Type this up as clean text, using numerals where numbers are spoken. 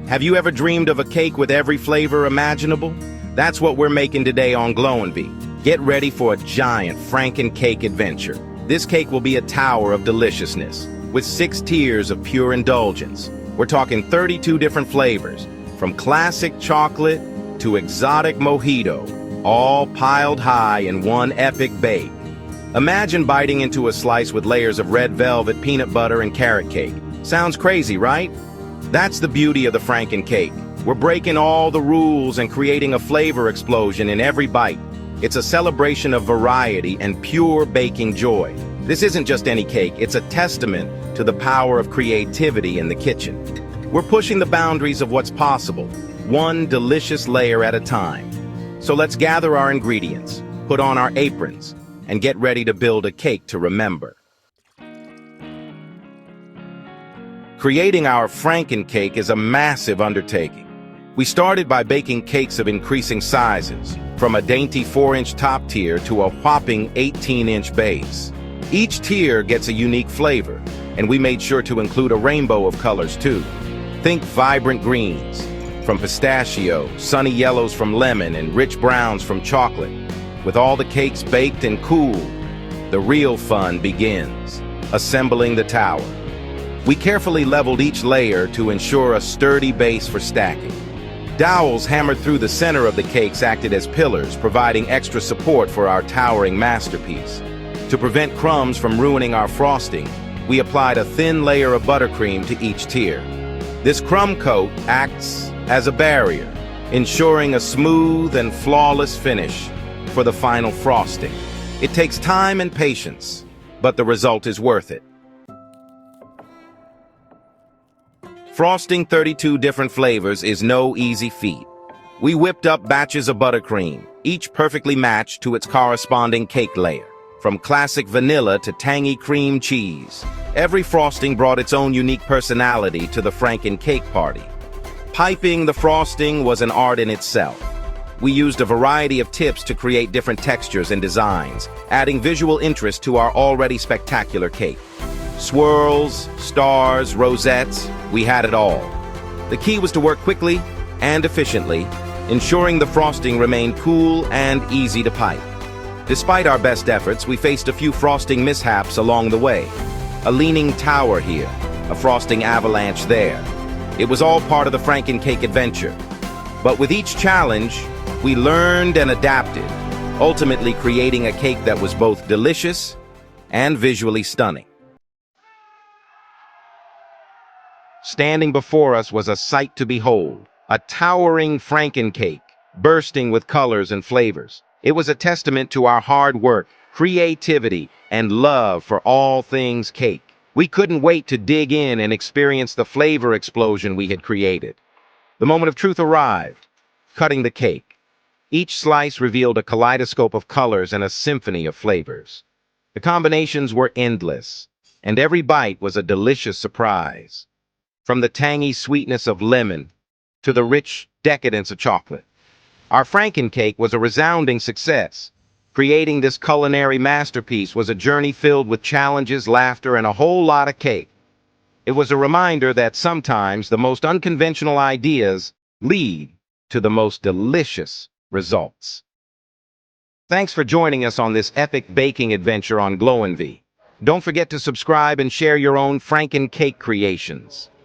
Have you ever dreamed of a cake with every flavor imaginable? That's what we're making today on Glow and Be. Get ready for a giant Franken cake adventure. This cake will be a tower of deliciousness, with 6 tiers of pure indulgence. We're talking 32 different flavors, from classic chocolate to exotic mojito, all piled high in one epic bake. Imagine biting into a slice with layers of red velvet, peanut butter, and carrot cake. Sounds crazy, right? That's the beauty of the Franken cake. We're breaking all the rules and creating a flavor explosion in every bite. It's a celebration of variety and pure baking joy. This isn't just any cake, it's a testament to the power of creativity in the kitchen. We're pushing the boundaries of what's possible, one delicious layer at a time. So let's gather our ingredients, put on our aprons, and get ready to build a cake to remember. Creating our Franken cake is a massive undertaking. We started by baking cakes of increasing sizes, from a dainty 4-inch top tier to a whopping 18-inch base. Each tier gets a unique flavor, and we made sure to include a rainbow of colors too. Think vibrant greens from pistachio, sunny yellows from lemon, and rich browns from chocolate. With all the cakes baked and cooled, the real fun begins, assembling the tower. We carefully leveled each layer to ensure a sturdy base for stacking. Dowels hammered through the center of the cakes acted as pillars, providing extra support for our towering masterpiece. To prevent crumbs from ruining our frosting, we applied a thin layer of buttercream to each tier. This crumb coat acts as a barrier, ensuring a smooth and flawless finish for the final frosting. It takes time and patience, but the result is worth it. Frosting 32 different flavors is no easy feat. We whipped up batches of buttercream, each perfectly matched to its corresponding cake layer, from classic vanilla to tangy cream cheese. Every frosting brought its own unique personality to the Franken cake party. Piping the frosting was an art in itself. We used a variety of tips to create different textures and designs, adding visual interest to our already spectacular cake. Swirls, stars, rosettes, we had it all. The key was to work quickly and efficiently, ensuring the frosting remained cool and easy to pipe. Despite our best efforts, we faced a few frosting mishaps along the way. A leaning tower here, a frosting avalanche there. It was all part of the Franken cake adventure. But with each challenge, we learned and adapted, ultimately creating a cake that was both delicious and visually stunning. Standing before us was a sight to behold, a towering Franken cake, bursting with colors and flavors. It was a testament to our hard work, creativity, and love for all things cake. We couldn't wait to dig in and experience the flavor explosion we had created. The moment of truth arrived, cutting the cake. Each slice revealed a kaleidoscope of colors and a symphony of flavors. The combinations were endless, and every bite was a delicious surprise. From the tangy sweetness of lemon to the rich decadence of chocolate. Our Franken cake was a resounding success. Creating this culinary masterpiece was a journey filled with challenges, laughter, and a whole lot of cake. It was a reminder that sometimes the most unconventional ideas lead to the most delicious results. Thanks for joining us on this epic baking adventure on Glow and Be. Don't forget to subscribe and share your own Franken cake creations.